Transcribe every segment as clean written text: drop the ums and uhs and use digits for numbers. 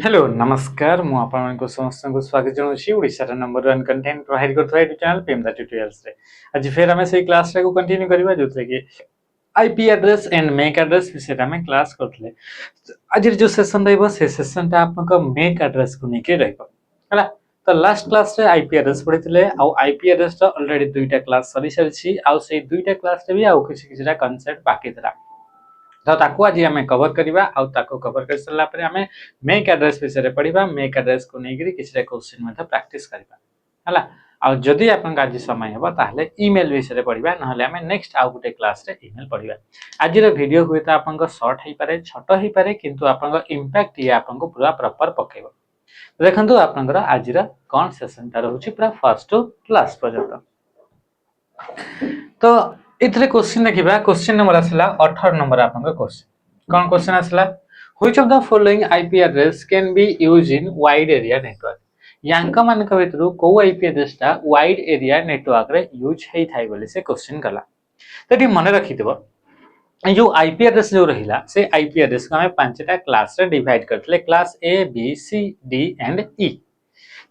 Hello नमस्कार मु आपनको समस्त को स्वागत जनाउछि ओडिसा नंबर 1 कंटेंट प्रोवाइड करथाय यूट्यूब चैनल पीएमदा ट्यूटोरियल्स रे। आज फिर हमें से क्लास रे को कंटिन्यू करबा जोथले कि IP address and MAC address विषय हमें क्लास करथले। आज जो सेशन रहबो से सेशन ता आपनको मैक एड्रेस को नेके रहबो हला। तो लास्ट क्लास रे आईपी एड्रेस पढिथिले आ आईपी एड्रेस तो ऑलरेडी दुईटा क्लास सरी सरछि आ से दुईटा क्लास रे भी आ किछिटा कांसेप्ट बाकी थरा। तो ताकू आज हमें कवर करबा आ ताकू कवर कर सला पर हमें मैक एड्रेस विषय रे पढिबा। मैक एड्रेस को नेगिरी किछटा क्वेश्चन मध्ये प्रैक्टिस करबा हला। आ जदी आपन आज समय हेबा ताहले ईमेल विषय रे पढिबा नहले हमें नेक्स्ट आ गुटे क्लास रे ईमेल पढिबा। आज रो वीडियो हुए त आपन को शॉर्ट हे पारे छोटो हे पारे किंतु आपन को इंपैक्ट ये आपन को पूरा प्रॉपर पकेबो। देखंतु आपन आज रो कोन सेशन ता रहउची पूरा फर्स्ट टू लास्ट पर्यंत। तो इथले क्वेश्चन देखिबा। क्वेश्चन नंबर आसला 18 नंबर आपन क्वेश्चन कोन क्वेश्चन आसला which of the following IP address can be used in wide area network. यांका मान के भितरु को आईपी एड्रेस ता वाइड एरिया नेटवर्क रे यूज हेई थाई बोली से क्वेश्चन कला। तटी मन रखि देबो जो आईपी एड्रेस जो रहिला से आईपी एड्रेस को हम पांचटा क्लास रे डिवाइड करथले class A B C D and E.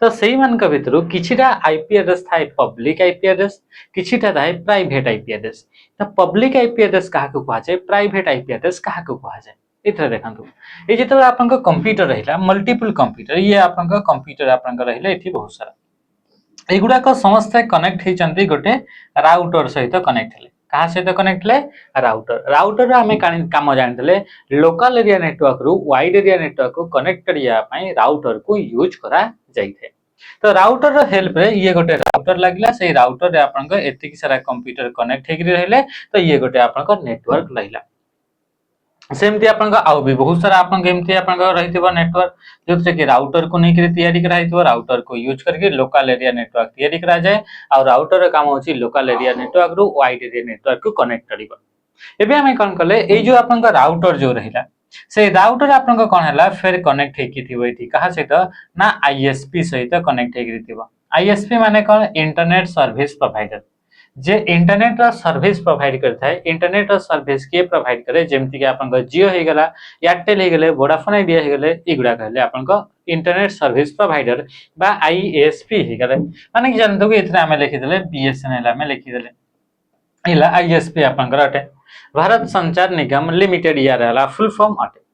तो सही मान का भितरु किछिटा आईपी एड्रेस थाए पब्लिक आईपी एड्रेस किछिटा थाए प्राइवेट आईपी एड्रेस। तो पब्लिक आईपी एड्रेस काहा को कहा जाय प्राइवेट आईपी एड्रेस काहा को कहा जाय इथरे देखंतु। ए जेतबे आपन को कंप्यूटर रहिला मल्टीपल कंप्यूटर ये आपन को कंप्यूटर आपन को रहिला एथि बहुत सारा एगुडा को समस्त कनेक्ट हे चंती गोटे राउटर सहित कनेक्ट हेले कहा सहित कनेक्ट हेले राउटर हमें काम जानथले लोकल एरिया नेटवर्क रु वाइड एरिया नेटवर्क को कनेक्ट करिया पई राउटर को यूज करा जाइथे। तो राउटर रो हेल्प रे ये गोटे राउटर लागला से राउटर रे आपन को एति की सारा कंप्यूटर कनेक्ट हेकरी रहले तो ये गोटे आपन को नेटवर्क लहिला। सेमती आपन को आउ भी बहुत सारा आपन को एमती आपन को रहितबो नेटवर्क जोथे कि राउटर को नेकरी तैयारी कराइतबो राउटर को यूज करके लोकल एरिया नेटवर्क तैयारी करा जाय आ राउटर रो काम होची लोकल एरिया नेटवर्क रो वाइड एरिया नेटवर्क को कनेक्ट करिबो। एबे हमें कोन करले ए जो आपन का राउटर जो रहिला से राउटर आपन को कोन हला फिर कनेक्ट हेकी थिबो एठी कहा सहित ना आईएसपी सहित कनेक्ट हेकी थिबो। आईएसपी माने कोन इंटरनेट सर्विस प्रोवाइडर जे इंटरनेट रा सर्विस प्रोवाइड करता है। इंटरनेट रा सर्विस के प्रोवाइड करे जेमति कि आपन को जियो हे गला एयरटेल हे गले वोडाफोन आइडिया हे गले इगुडा कहले आपन को इंटरनेट सर्विस प्रोवाइडर बा आईएसपी हे गले माने कि जानतो कि इथरा हमें लिखि देले बीएसएनएल हमें लिखि देले इला आईएसपी आपन को अटे भारत संचार निगम लिमिटेड या रहला फुल फॉर्म अटे।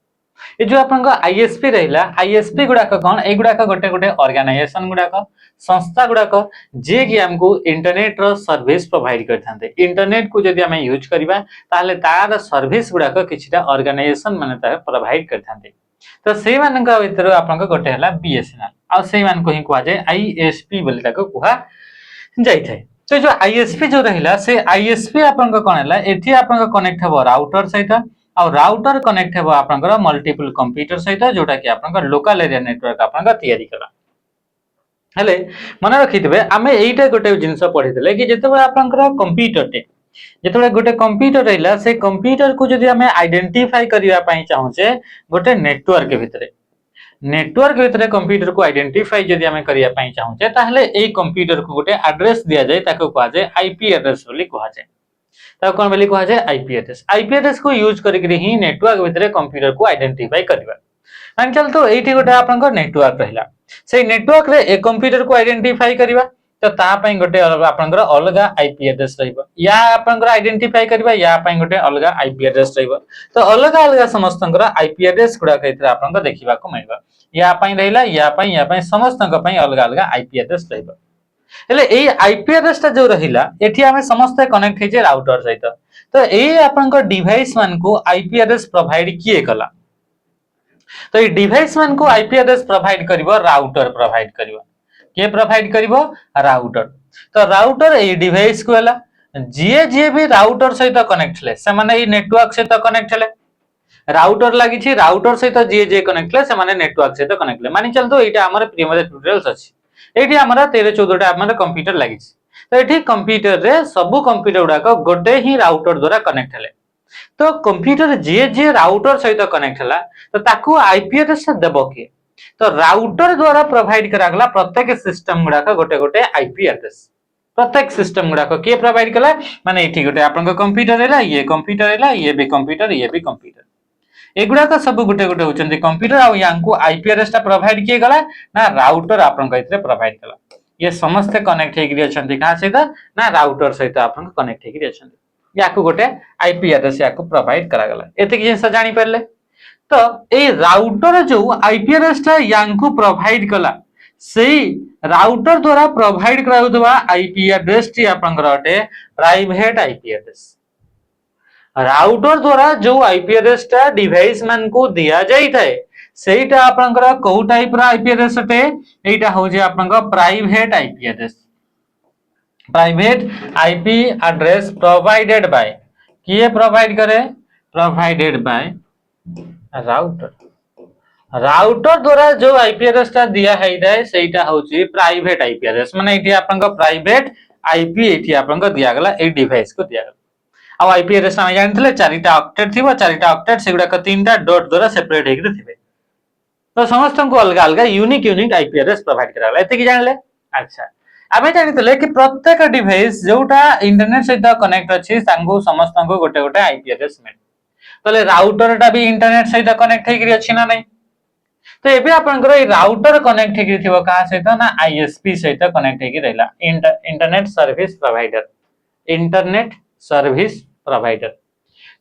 ए जो आपन को आईएसपी रहिला आईएसपी गुडा को कोन ए गुडा को गोटे गोटे ऑर्गेनाइजेशन गुडा को संस्था गुडा को जे कि हमको इंटरनेट रो सर्विस प्रोवाइड करथांते। इंटरनेट को जदी हम यूज करबा ताले तार सर्विस गुडा को किछटा ऑर्गेनाइजेशन माने ता प्रोवाइड करथांते। तो सेही मान का भीतर आपन को गोटे हला बीएसएनएल आ सेही मान को ही कुआ जाय आईएसपी बोली ताको कुआ जाय थाए। तो जो आईएसपी जो रहिला से आईएसपी आपन को कोन हला एठी आपन को कनेक्ट हबो राउटर सहित आ राउटर कनेक्ट हेबो आपन को मल्टीपल कंप्यूटर सहित जोटा कि आपन को लोकल एरिया नेटवर्क आपन को तैयारी कला। हेले मन रखितबे आमे एइटा गोटे जिंस पढितले कि जेतबे आपन को कंप्यूटर टे जेतबे गोटे कंप्यूटर रहिला से कंप्यूटर को जदी हमें आइडेंटिफाई करिया पई चाहूचे गोटे नेटवर्क भितरे कंप्यूटर को आइडेंटिफाई जदी हमें करिया पई चाहूचे ताहले एई कंप्यूटर को गोटे एड्रेस दिया जाय ताको कहा जाय आईपी एड्रेस बोली कहा जाय। ताको कोन बोली कहा जाय आईपी एड्रेस को यूज करके ही नेटवर्क भितरे कंप्यूटर को आइडेंटिफाई करबा। मान चल तो एठी गोटे आपन को नेटवर्क रहिला से नेटवर्क रे ए कंप्यूटर को आइडेंटिफाई करबा तो ता पई गोटे आपन को अलगा आईपी एड्रेस रहइबो या आपन को आइडेंटिफाई करबा या पई गोटे अलगा आईपी एड्रेस रहइबो। तो अलगा अलगा समस्तन को आईपी एड्रेस गुडा कइतरा आपन को देखिबा को मिलबा या पई रहिला या पई समस्तन को पई अलगा अलगा आईपी एड्रेस रहइबो। हेले एई आईपी एड्रेस ता जो रहिला एठी हमें समस्त कनेक्ट हे जे राउटर सहित। तो एई आपन को डिवाइस मान को आईपी एड्रेस प्रोवाइड किए कला तो ये डिवाइस मान को आईपी एड्रेस प्रोवाइड करिवो राउटर प्रोवाइड करिवो के प्रोवाइड करिवो राउटर। तो राउटर ए डिवाइस को हला जे भी राउटर सहित कनेक्ट ले से माने ए नेटवर्क सहित कनेक्ट ले राउटर लागि छी राउटर सहित जे कनेक्ट ले से माने नेटवर्क सहित कनेक्ट ले मानि चल तो एटा हमर प्रीमियर ट्यूटोरियल्स अछि एठी हमरा 13 14 टा हमर कंप्यूटर लागि छी। तो एठी कंप्यूटर रे सब कंप्यूटर गुडा को गोटे ही राउटर द्वारा कनेक्ट हेले तो कंप्यूटर जे राउटर सहित कनेक्ट हला तो ताकू आईपी एड्रेस देबो के तो राउटर द्वारा प्रोवाइड करागला प्रत्येक सिस्टम गुडा का गोटे गोटे आईपी एड्रेस प्रत्येक सिस्टम गुडा को के प्रोवाइड कला माने एठी गोटे आपन को कंप्यूटर हैला ये भी कंप्यूटर एगुड़ाक सब गोटे गोटे होचंती कंप्यूटर आ यांकु आईपी एड्रेस टा प्रोवाइड किए गला ना राउटर आपन कइतरे प्रोवाइड कला ये समस्त कनेक्ट हेकि अछंती का सहित ना राउटर सहित आपन कनेक्ट हेकि अछंती याकु गोटे आईपी एड्रेस याकु प्रोवाइड करा गला एतिक जिंस जानि परले तो ए राउटर जो आईपी एड्रेस टा यांकु प्रोवाइड कला सेही राउटर द्वारा प्रोवाइड कराउदवा आईपी एड्रेस टी आपन अटे प्राइवेट आईपी एड्रेस राउटर द्वारा जो आईपी एड्रेस टा डिवाइस मान को दिया जाई थाए सेटा आपनकर को टाइप रा आईपी एड्रेस अटे एटा हो जे आपनकर private IP address private IP address provided by किए प्रोवाइड करे प्रोवाइडेड बाय राउटर राउटर द्वारा जो आईपी एड्रेस टा दिया है थाए सेटा होची प्राइवेट आईपी एड्रेस माने एठी आपनकर प्राइवेट आईपी एठी आपनकर दिया गला ए डिवाइस को दिया गला आ आईपी एड्रेस हम जानथिले चारिटा ऑक्टेट थिबो चारिटा ऑक्टेट सेगुडा क तीनटा डॉट द्वारा सेपरेट हेकि थिबे तो समस्त को अलग अलग यूनिक आईपी एड्रेस प्रोवाइड कराला एते कि जानले अच्छा आमे जानितले कि प्रत्येक डिवाइस जोटा इंटरनेट सहित कनेक्ट अछि सांगो समस्त को गोटे गोटे आईपी एड्रेस में तले राउटर टा भी इंटरनेट सहित कनेक्ट हेकि अछि ना नहीं तो एबे आपनकर ए राउटर कनेक्ट हेकि थिबो का सहित ना आईएसपी सहित कनेक्ट हेकि रहला internet service provider internet service provider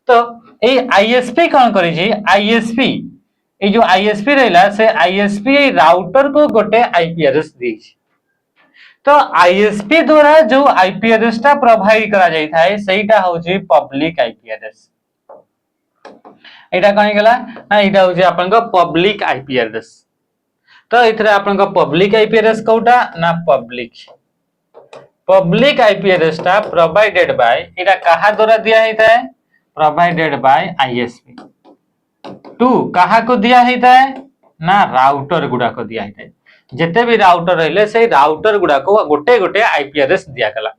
तो ए आईएसपी कौन करी छी आईएसपी ए जो आईएसपी रहला से आईएसपी राउटर को गोटे आईपी एड्रेस दी छी तो आईएसपी द्वारा जो आईपी एड्रेस टा प्रोवाइड करा जाई थाए सेटा होची पब्लिक आईपी एड्रेस एटा कहि गेला ना एटा होची आपन को पब्लिक आईपी एड्रेस तो इथरे आपन को पब्लिक आईपी एड्रेस कोटा ना पब्लिक आईपी एड्रेस टा प्रोवाइडेड बाय एटा कहा द्वारा दिया हेता है प्रोवाइडेड बाय आईएसपी टू कहा को दिया हेता है ना राउटर गुडा को दिया हेता है जेते भी राउटर रहले से राउटर गुडा को गोटे गोटे आईपी एड्रेस दिया गला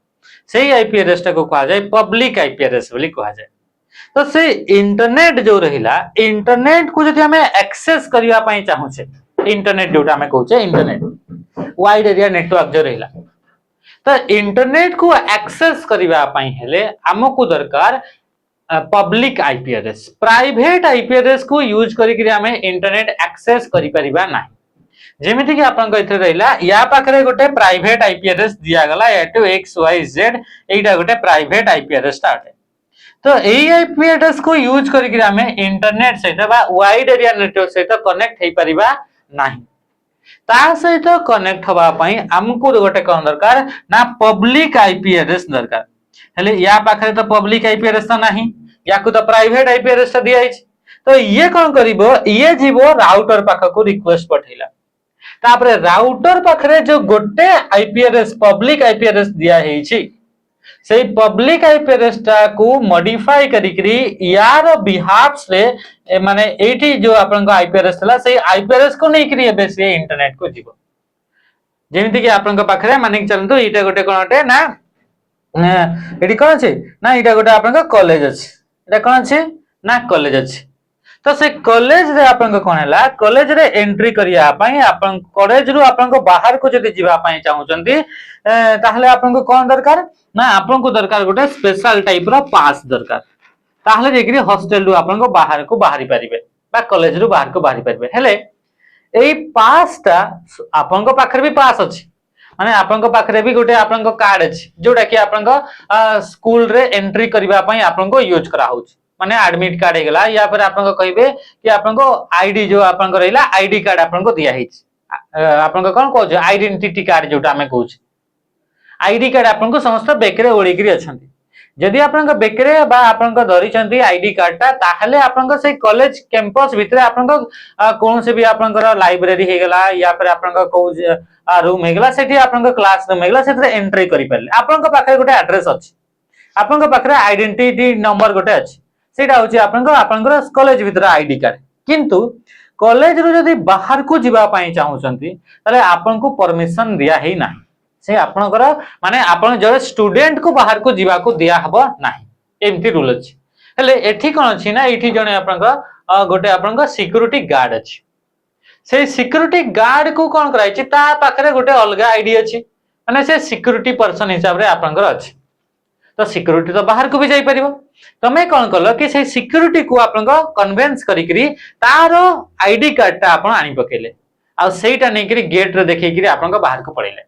सेही आईपी एड्रेस टा को कहा जाय पब्लिक आईपी एड्रेस बोली कहा जाय तो से इंटरनेट जो रहिला इंटरनेट को जति हमें एक्सेस करिया पई चाहू छे इंटरनेट जोटा हमें कहू छे इंटरनेट वाइड एरिया नेटवर्क जो रहिला तो इंटरनेट को एक्सेस करिवा पई हेले हमको दरकार public IP address private IP address को यूज करी कि हमें इंटरनेट एक्सेस करि परिबा नाही जेमिति कि आपन को इथे रहिला या पाखरे गोटे प्राइवेट आईपी एड्रेस दिया गला XYZ एटा गोटे प्राइवेट आईपी एड्रेस स्टार्ट है तो एई आईपी एड्रेस को यूज करी कि हमें इंटरनेट सहित बा वाइड एरिया नेटवर्क सहित कनेक्ट हे परिबा नाही ता सहित कनेक्ट हवा पई हमको गोटे कोन दरकार ना पब्लिक आईपी एड्रेस दरकार हेले या पाखरे तो पब्लिक आईपी एड्रेस तो नाही या को तो प्राइवेट आईपी एड्रेस दिया है तो ये कोन करिवो ये जीवो राउटर पाख को रिक्वेस्ट पठैला तापरे राउटर पाखरे जो गोटे IP address public IP address दिया है से पब्लिक आईपी एड्रेस टा को मॉडिफाई करिकरी यार बिहाफ से माने एठी जो आपन को आईपी एड्रेस थला से आईपी एड्रेस को नै करी एबे से इंटरनेट को जीवो जेमिति कि आपन को पाखरे माने चलंतु एटा गोटे कोनटे ना एठी कोन छै ना एटा गोटे आपन को कॉलेज अछि एटा कोन छै ना कॉलेज अछि तो से कॉलेज रे आपन को कोन हला कॉलेज रे एंट्री करिया पई आपन कॉलेज रु आपन को बाहर को जदि जीवा पई चाहउचंती ताहले आपन को कोन दरकार ना आपन को दरकार गोटे स्पेशल टाइप रो पास दरकार ताहले जेकरी हॉस्टल रु आपन को बाहरी परिबे बा कॉलेज रु बाहर को बाहरी परिबे हेले एई पास ता आपन को पाखरे भी पास अछि माने आपन को पाखरे भी गोटे आपन को कार्ड अछि जोटा कि आपन को स्कूल रे एंट्री करबा पई आपन को यूज करा होछि माने एडमिट कार्ड हे गला या फिर आपन को कहबे कि आपन को आईडी जो आपन को रहला आईडी कार्ड आपन को दिया हिच आपन को कोन कहू आइडेंटिटी कार्ड जोटा हमें कहू आईडी कार्ड आपन को समस्त बेकरे ओळीकरी अछंती जदि आपन को बेकरे बा आपन को धरि छंती आईडी कार्ड ता ताहले आपन को से कॉलेज कैंपस भितरे आपन को कोन से भी आपन को लाइब्रेरी हे गला या फिर आपन को को रूम हे गला सेठी आपन को क्लास रूम हे गला सेठरे एंट्री करि परले आपन को पाखरे गोटे एड्रेस अछि आपन को पाखरे आइडेंटिटी नंबर गोटे अछि सेटा होची आपन को कॉलेज भितर आईडी कार्ड किंतु कॉलेज रो जदी बाहर को जीवा पई चाहू छंती तले आपन को परमिशन दिया हे नाही से आपन को माने आपन जो स्टूडेंट को बाहर को जीवा को दिया हबो नाही एमती रूल अछि हेले एठी कोन अछि ना एठी जने आपन को गोटे आपन को सिक्योरिटी गार्ड अछि से सिक्योरिटी गार्ड को कोन कराई छि ता पाखरे गोटे अलगा आईडी अछि माने से सिक्योरिटी पर्सन हिसाब रे आपन को अछि तो सिक्योरिटी तो बाहर को भी जाई परिबो तमे कोन कलो कि से सिक्योरिटी को आपन कन्विंस करी तार आईडी कार्ड टा आपन आनी पकेले आ सेटा नै करी गेट रे देखै करी आपन बाहर को पड़ेले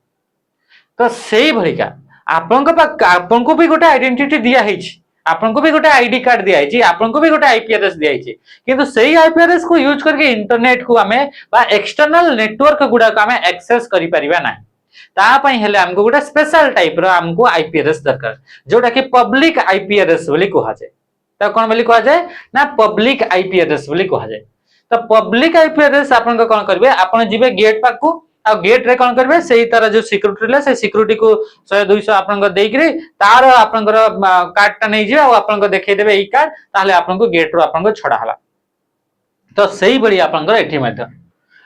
तो सेही भलिका आपन को भी गोटे आइडेंटिटी दिया हेछि आपन को भी गोटे आईडी कार्ड दिया हेछि आपन को भी गोटे आईपी एड्रेस दिया हेछि किंतु सेही आईपी एड्रेस को यूज करके इंटरनेट को हमें बा एक्सटर्नल नेटवर्क गुडा को हमें एक्सेस करि परिबा नै ता पई हेले हमको गोटे स्पेशल टाइप रो हमको आईपी एड्रेस दरकार जोटा कि पब्लिक आईपी एड्रेस बोली कहा जाय त कोन बोली कहा जाय ना पब्लिक आईपी एड्रेस बोली कहा जाय तो पब्लिक आईपी एड्रेस आपन को कोन करबे आपन जिबे गेट पाकू आ गेट रे कोन करबे सेही तरह जो सिक्योरिटी ले से सिक्योरिटी को 100 200 आपन को देई करी तार आपन कार्ड ता नै जे आ आपन को देखै देबे ई कार्ड ताले आपन को गेट रो आपन को छडा हला तो सेही बडी आपन को एठी मध्य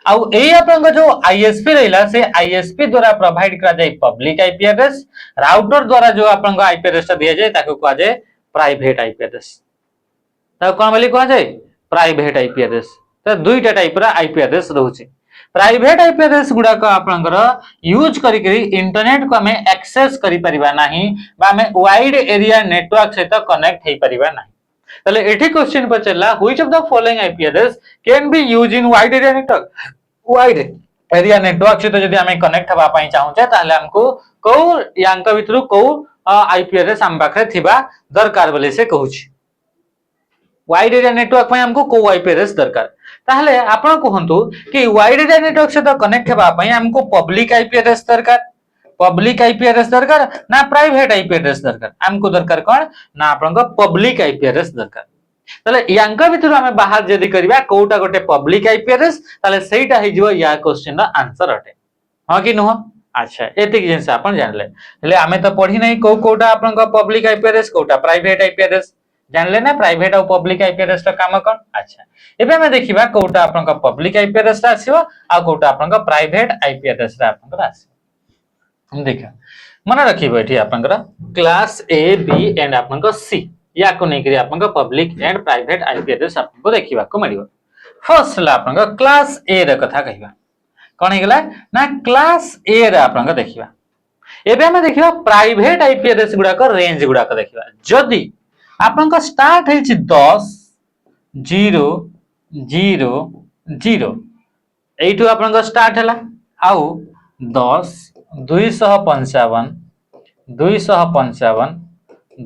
आउ ए आपन को जो आईएसपी रहला से आईएसपी द्वारा प्रोवाइड करा जाय पब्लिक आईपी एड्रेस राउटर द्वारा जो आपन को आईपी एड्रेस दिया जाय ताको कहा जाय प्राइवेट आईपी एड्रेस ता कोन बोली कहा जाय प्राइवेट आईपी एड्रेस तो दुईटा टाइप रा आईपी एड्रेस रहउची प्राइवेट आईपी एड्रेस गुडा को आपनकर यूज करी करी इंटरनेट को हमें एक्सेस करि परिबा नाही बा हमें वाइड एरिया नेटवर्क सहित कनेक्ट हेई परिबा नाही तले एठी क्वेश्चन पचला which of the following IP address can be used in wide area network wide area network सहित जदी हमें कनेक्ट हबा पई चाहू छे ताले हमको को यांक भितरु को आईपी एड्रेस हम पाखरे थिबा दरकार बोले से कहू छी वाइड एरिया नेटवर्क पई हमको को आईपी एड्रेस दरकार ताहले आपण कहंतु कि वाइड एरिया नेटवर्क से तो कनेक्ट हेबा पई हमको पब्लिक आईपी एड्रेस दरकार ना प्राइवेट आईपी एड्रेस दरकार हमको दरकार कोन ना आपण को पब्लिक आईपी एड्रेस दरकार ताले यांका भितर हमें बाहर जदी करबा कोटा गोटे पब्लिक आईपी एड्रेस ताले सेटा हे जिवो या क्वेश्चन रा आंसर अटे हां कि नुह अच्छा एतिक जिंस आपण जानले हेले हमें तो पढी नै कोटा आपण को पब्लिक आईपी एड्रेस कोटा प्राइवेट आईपी एड्रेस जानले ना प्राइवेट और पब्लिक आईपी एड्रेस रा काम कोन अच्छा एबे हम देखिबा कोटा आपन का पब्लिक आईपी एड्रेस रा आसीबो आ कोटा आपन का प्राइवेट आईपी एड्रेस रा आपन का आसीबो हम देखा मन रखिबो एठी आपन का क्लास ए बी एंड आपन का सी या को नै करी आपन का public and private IP address आपन को देखिबा को मिलिबो फर्स्ट ला आपन का क्लास ए रा कथा कहिबा कोन हे गेला ना क्लास ए रा आपन का देखिबा एबे हम देखिबा प्राइवेट आईपी एड्रेस गुडा का रेंज गुडा का देखिबा जदी आपन का स्टार्ट है 10 0 0 0 एठू आपन का स्टार्ट हला आउ 10 255 255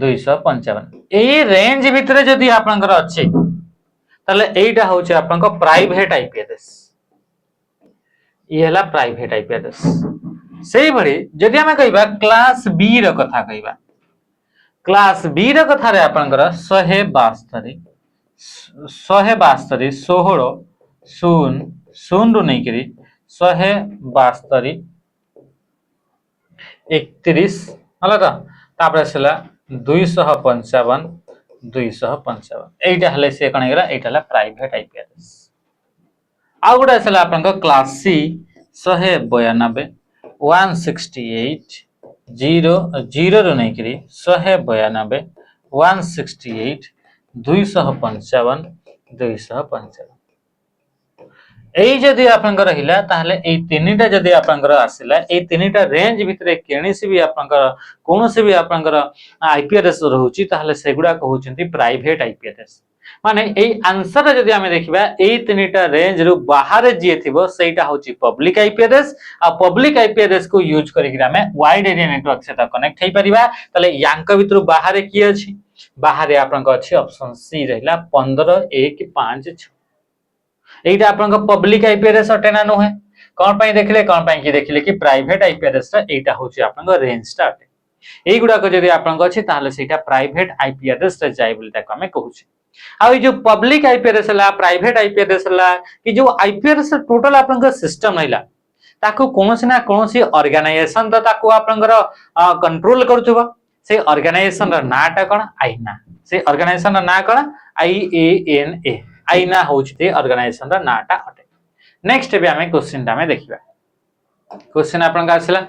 255 ए रेंज भितरे जदी आपन का अछि तले एटा होचे आपन का प्राइवेट आईपी एड्रेस ये हला प्राइवेट आईपी एड्रेस सेही भरी जदी हम कहिबा क्लास बी रो कथा कहिबा क्लास बी रो कथा रे आपनकर 172 172 16 0 0 रो नै करी 172 31 हला त तापर छला 255 255 एटा हले से कण गेला एटा हला प्राइवेट आईपी एड्रेस आ गुडा छला आपनकर क्लास सी 192 168 0 0 रो नै करी 192 168 255 255 एई जदी आपनकर रहिला ताहले एई तीनटा जदी आपनकर आसिला एई तीनटा रेंज भितरे केनिसी भी आपनकर कोनोसी भी आपनकर आईपी एड्रेस रहउची ताहले सेगुडा कहउचंती प्राइवेट आईपी एड्रेस माने एई आंसर जदी हमें देखिबा एई तीनटा रेंज रु बाहर जे थिबो सेटा होची पब्लिक आईपी एड्रेस आ पब्लिक आईपी एड्रेस को यूज करिक हमें वाइड एरिया नेटवर्क से कनेक्ट हे परिबा तले यांक भितर बाहर की अछि बाहर आपन को अछि ऑप्शन सी रहला 15 1 5 6 एटा आपन को पब्लिक आईपी एड्रेस अटेना नो है कोन पई देखले कोन पई की देखले कि प्राइवेट आईपी एड्रेस ता एटा होची आपन को रेंज स्टार्ट एई गुडा को जदी आपन को अछि ताहले सेटा प्राइवेट आईपी एड्रेस ता जाय बोली ताको हमें कहू छी आ जो पब्लिक आईपी एड्रेस ला प्राइवेट आईपी एड्रेस ला कि जो आईपी एड्रेस टोटल आपन को सिस्टम रहला ताको कोनोसी ना कोनोसी ऑर्गेनाइजेशन तो ताको आपन को कंट्रोल करथुबा से ऑर्गेनाइजेशन रा नाटा कोन आईना से ऑर्गेनाइजेशन रा ना कोन IANA आईना होचते ऑर्गेनाइजेशन रा नाटा अटे नेक्स्ट बे हमें क्वेश्चन ता में देखिबा क्वेश्चन आपन का आसला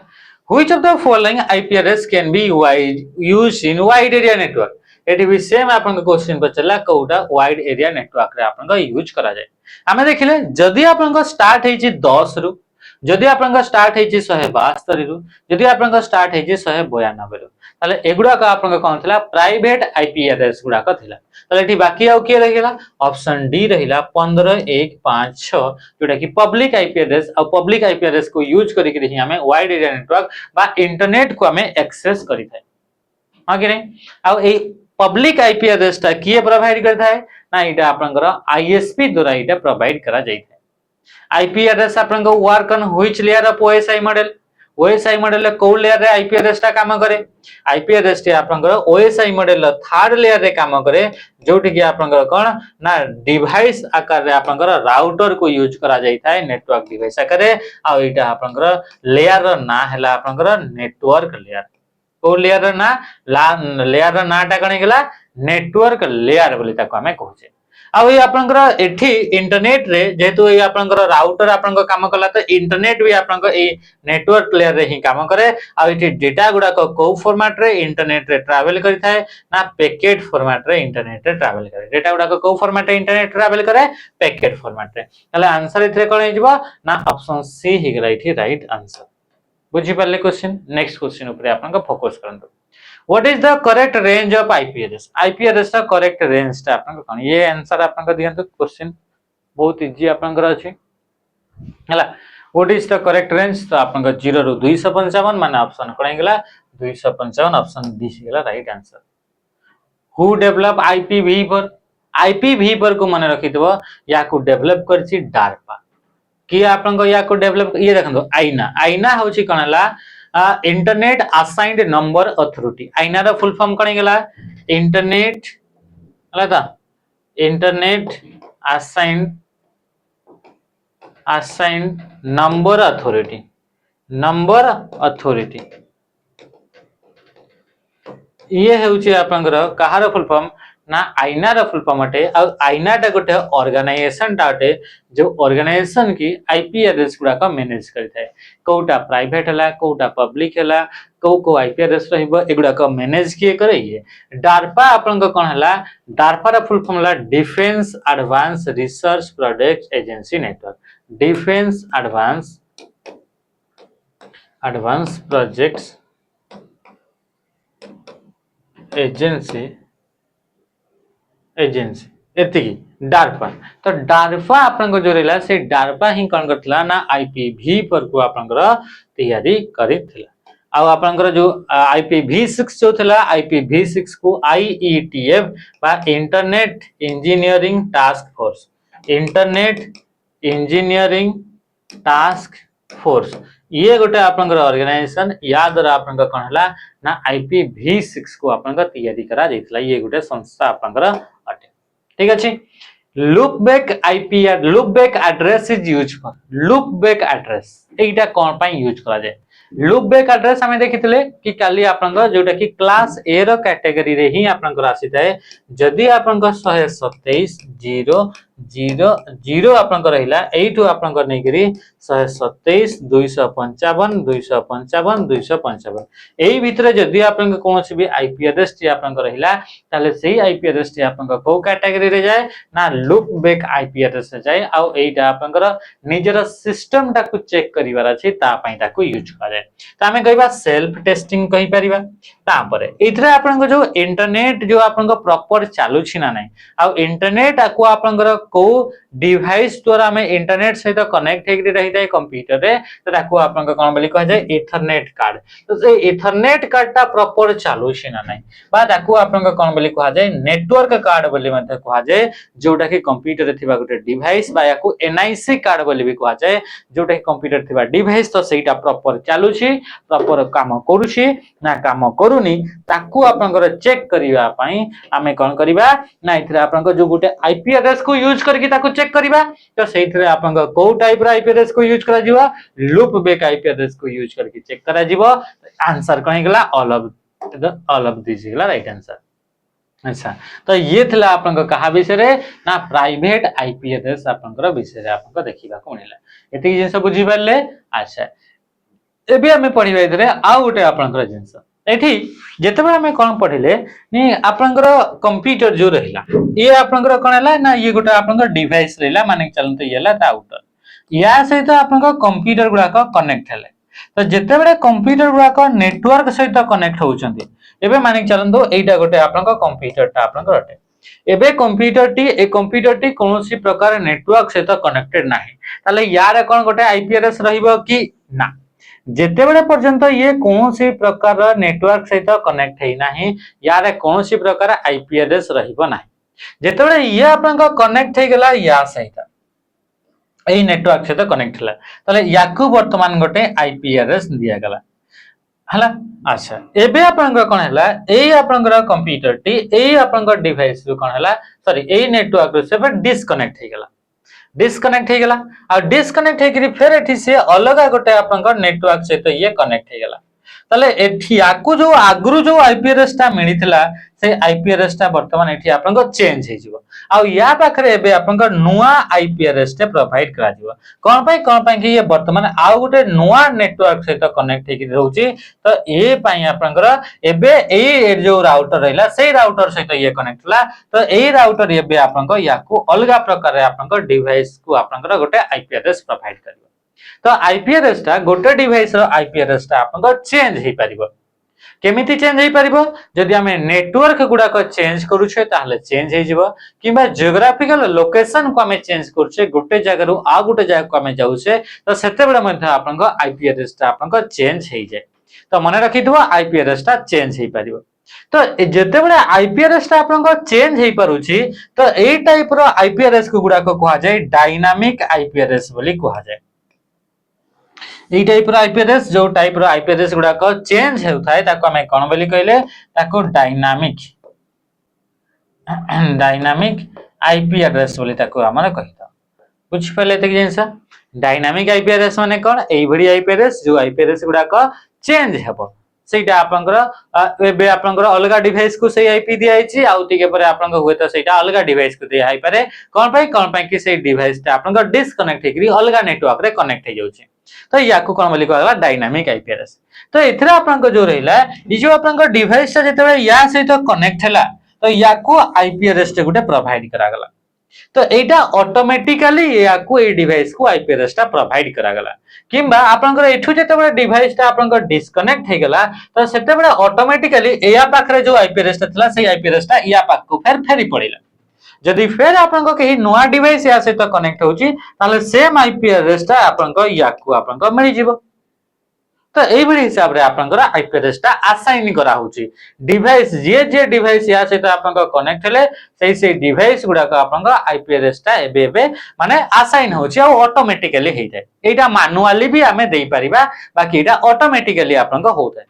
which of the following IP address can be used in wide area network eighty भी सेम आपन को क्वेश्चन पर चला कोडा वाइड एरिया नेटवर्क रे आपन को यूज करा जाय हमें देखिले जदी आपन को स्टार्ट हेची 10 रु जदी आपन को स्टार्ट हेची 172 रु जदी आपन को स्टार्ट हेची 192 रु ताले एगुडा का आपन कोन थिला प्राइवेट आईपी एड्रेस गुडा का थिला ताले एठी बाकी आउ के रहिला ऑप्शन डी रहिला 15156 जोटा कि पब्लिक आईपी एड्रेस और पब्लिक आईपी एड्रेस को यूज करी के ही हमें वाइड एरिया नेटवर्क बा इंटरनेट को हमें एक्सेस करी थाए हां कि नहीं आ ए पब्लिक आईपी एड्रेस ता किए प्रोवाइड करता है ना इटा आपनकर आईएसपी द्वारा इटा प्रोवाइड करा जाय थाए आईपी एड्रेस आपन को work on which layer of OSI model OSI model को लेयर रे आईपी एड्रेस ता काम करे आईपी एड्रेस टे आपनकर ओएसआई मॉडल थर्ड लेयर रे काम करे जोटी कि आपनकर कोन ना डिवाइस आकार रे आपनकर राउटर को यूज करा जाय थाए नेटवर्क डिवाइस आकार रे आ इटा आपनकर लेयर रो ना हैला आपनकर नेटवर्क लेयर को लेयर ना लेयर रो नाटा कने गेला नेटवर्क लेयर बोली ताको हमें कहूचे आ ये आपनकर एठी इंटरनेट रे जेतु ये आपनकर राउटर आपनकर काम कला त इंटरनेट भी आपनकर ए नेटवर्क लेयर रे ही काम करे आ एठी डेटा गुडा को फॉर्मेट रे इंटरनेट रे ट्रैवल करि थाए ना पैकेट फॉर्मेट रे इंटरनेट रे ट्रैवल करे डेटा गुडा को फॉर्मेट रे इंटरनेट ट्रैवल करे पैकेट फॉर्मेट रे तले आंसर इथरे कोन हिजबो ना ऑप्शन सी ही गेला इथि राइट आंसर बुझी पाले क्वेश्चन नेक्स्ट क्वेश्चन ऊपर आपनका फोकस करंतु What is the correct range of IP address? IP address का correct range ता आपन कोन ये आंसर आपन का दियंतु क्वेश्चन बहुत इजी आपन कर अछि हला What is the correct range तो आपन का 0 रु 255 माने ऑप्शन कोन गेला 255 ऑप्शन डी गेला right answer Who develop IPv4 IPv4 को माने रखितबो या को डेवलप करछि डार्पा कि आपन को या को डेवलप ये देखंदो आईना आईना होछि कोनला इंटरनेट असाइंड नंबर अथॉरिटी आईना रा फुल फॉर्म कने गेला इंटरनेट हला ता इंटरनेट असाइंड नंबर अथॉरिटी ये हेउची आपनकर कहार फुल फॉर्म ना आईना रा फुल फॉर्म अटे आ आईना टा गोटे ऑर्गेनाइजेशन टाटे जो ऑर्गेनाइजेशन की आईपी एड्रेस गुडा का मैनेज करथाय कोटा प्राइवेट हला कोटा पब्लिक हला को आईपी एड्रेस रहइबो एगुडा का मैनेज किए करइए डार्पा आपन को कोन हला डार्पा रा फुल फॉर्म हला defence advance research project agency network defence advance projects agency एति डार्पा तो डार्पा आपन को जो रहला से डार्पा ही कोन करथला ना IPv4 को आपन को तैयारी करिथला आ आपन को जो IPv6 जो थला IPv6 को IETF बा इंटरनेट इंजीनियरिंग टास्क फोर्स ये गोटे आपन को ऑर्गेनाइजेशन याद रा आपन को कोन हला ना IPv6 को आपन को तैयारी करा जाइतला ये गोटे संस्था आपन को अटे ठीक अछि loop back address is use for loop back address एटा कोन पई यूज करा जाय लूप बैक एड्रेस हमें देखितले कि काली आपन को जोटा कि क्लास ए रो कैटेगरी रे ही आपन को राशि थाए जदी आपन को 127.0.0.0 आपन को रहिला एठू आपन को नै करी 127.255.255 एही भितरे जदी आपन को कोनोसी भी आईपी एड्रेस टी आपन को रहिला ताले सेही आईपी एड्रेस टी आपन को को कैटेगरी रे जाय ना लूप बैक आईपी एड्रेस रे जाय आ एटा आपन को निजर सिस्टम टा को चेक करिवार अछि ता पई ता को यूज करे तो हमें कहबा सेल्फ टेस्टिंग कहि परिबा तापरे इथरे आपन को जो इंटरनेट जो आपन को प्रॉपर चालू छी ना नै आ इंटरनेट को आपन को डिवाइस द्वारा हमें इंटरनेट सहित कनेक्ट हेकि रहि जाय कंप्यूटर रे तो ताको आपन को कोन बोली कह जाय इथरनेट कार्ड तो से इथरनेट कार्ड ता प्रॉपर चालू छी ना नै बा ताको आपन को कोन बोली कह जाय नेटवर्क कार्ड बोली मते कह जाय जोटा कि कंप्यूटर रे थिबा गोटे डिवाइस बा याको एनआईसी कार्ड बोली भी कह जाय जोटा कि कंप्यूटर थिबा डिवाइस तो सेटा प्रॉपर चालू प्रॉपर काम करूछी ना काम करूनी ताकू आपनकर चेक करिवा पई हमें कोन करिवा ना इथरे आपनकर जो गुटे आईपी एड्रेस को यूज करके ताकू चेक करिवा तो सेइथरे आपनकर को टाइप रो आईपी एड्रेस को यूज करा जिवो लूप बैक आईपी एड्रेस को यूज करके चेक करा जिवो आंसर कहि गेला ऑल ऑफ दिस गेला राइट आंसर अच्छा तो ये थिला आपनकर कहा विषय रे ना प्राइवेट आईपी एड्रेस आपनकर विषय रे आपनकर देखिबा को मिला एति जिंस बुझी पाले अच्छा एबे हमें पढिबा इधरे आ उटे आपनकर जिंस एठी जेतबे हमें कोन पढिले नि आपनकर कंप्यूटर जो रहिला ये आपनकर कोन हला ना ये गोटे आपनकर डिवाइस रहिला माने चलन तो येला ता आउटर या सहित आपनकर कंप्यूटर गुडा का कनेक्ट हले तो जिते बड़े कंप्यूटर गुड़ाक नेटवर्क सहित कनेक्ट होउछंती एबे मानिक चलंदो एटा गोटे आपनका कंप्यूटरटा आपनका अटे एबे कंप्यूटरटी कोनोसी प्रकार नेटवर्क सहित कनेक्टेड नाही ताले यार कोन गोटे आईपीआरएस रहिबो कि ना जेते बड़े पर्यंत ये कोनोसी प्रकार नेटवर्क सहित कनेक्ट हेई नाही यार कोनोसी प्रकार आईपीआरएस रहिबो नाही जेते बड़े ये आपनका कनेक्ट हे गेला या सहित एई नेटवर्क सहित कनेक्ट हला ताले याकू वर्तमान गोटे आईपीआरएस दिया गला हला अच्छा एबे आपनकर कोन हला एई आपनकर कंप्यूटर टी एई आपनकर डिवाइस रु कोन हला सॉरी एई नेटवर्क रु से डिस्कनेक्ट हे गेला आ डिस्कनेक्ट हे करी फेर एठी से अलगा गोटे आपनकर नेटवर्क सहित ये कनेक्ट हे गेला ताले एठी याकू जो आगरु जो आईपीआरएस ता मिलिथिला से आईपीआरएस ता वर्तमान एठी आपनकर चेंज हे जिवो आ या पाखरे एबे आपनकर नुवा आईपीआरएस ते प्रोवाइड करा जिवो कोन पई कि ये वर्तमान आ गोटे नुवा नेटवर्क सहित कनेक्ट हे कि रहउची तो ए पई आपनकर एबे ए जो राउटर रहला से राउटर सहित ये कनेक्ट हला तो ए राउटर एबे आपनकर याकू अलगा प्रकार रे आपनकर डिवाइस को आपनकर गोटे आईपीआरएस प्रोवाइड करिवो तो आईपीआरएस टा गोटे डिवाइस रो आईपीआरएस टा आपनकर चेंज हे परिबो केमिति चेंज हे परिबो जदि हमें नेटवर्क गुडा को चेंज करू छे ताहले चेंज हे जिवो किबा जियोग्राफिकल लोकेशन को हमें चेंज करू छे गोटे जगह रु आ गोटे जगह को हमें जाऊ छे तो सेते बेले मध्ये आपनकर आईपीआरएस टा आपनकर चेंज हे जाय तो मन रखि दिबो आईपीआरएस टा चेंज हे परिबो तो जेते बेले आईपीआरएस टा आपनकर चेंज हे परुची तो एई टाइप रो आईपीआरएस को गुडा को कहा जाय डायनामिक आईपीआरएस बोली कहा जाय एई टाइप रो आईपीआरएस जो टाइप रो आईपीआरएस गुडा को चेंज हेउथाय ताको हमें कोन बोली कहले ताको डायनामिक आईपीआरएस बोली ताको हमर कहिता बुझ पले तक जिंस डायनामिक आईपीआरएस माने कोन एई भडी आईपीआरएस जो आईपीआरएस गुडा को चेंज हेबो सेटा आपनकर एबे आपनकर अलगा डिवाइस को से आईपी दिया आइछि आउ टिके परे आपनकर होय तो सेटा अलगा डिवाइस को दिया आइ पारे कोन पई कि से डिवाइस ता आपनकर डिस्कनेक्ट हेकरी अलगा नेटवर्क रे कनेक्ट हे जाउछि तो याकू कोन बोली कहला डायनामिक आईपीआरएस तो एथरा आपनकर जो रहिला ई जो आपनकर डिवाइस ता जेते या सहित कनेक्ट हला तो याकू आईपीआरएस ते गुटे प्रोवाइड करा गला तो एटा ऑटोमेटिकली याकू ए डिवाइस को आईपीआरएस ता प्रोवाइड करा गला किंबा आपनकर एठु जेते बडा डिवाइस ता आपनकर डिस्कनेक्ट हे गेला तो सेते बडा ऑटोमेटिकली एया पाखरे जो आईपीआरएस ता थला से आईपीआरएस ता या पाख को फेरी पड़िला जदि फेर आपनकर केही नोआ डिवाइस या सहित कनेक्ट होची ताले सेम आईपीआरएस ता आपनकर याकू आपनकर मिलि जिवो तो एई भली हिसाब रे आपनकर आईपीआरएस ता असाइन करा होची डिवाइस जे डिवाइस या सहित आपनकर कनेक्ट हेले से डिवाइस गुडा का आपनकर आईपीआरएस ता एबे माने असाइन होची आ ऑटोमेटिकली हे जाय एटा मैनुअली भी हमें देई परिबा बाकी एटा ऑटोमेटिकली आपनकर होतै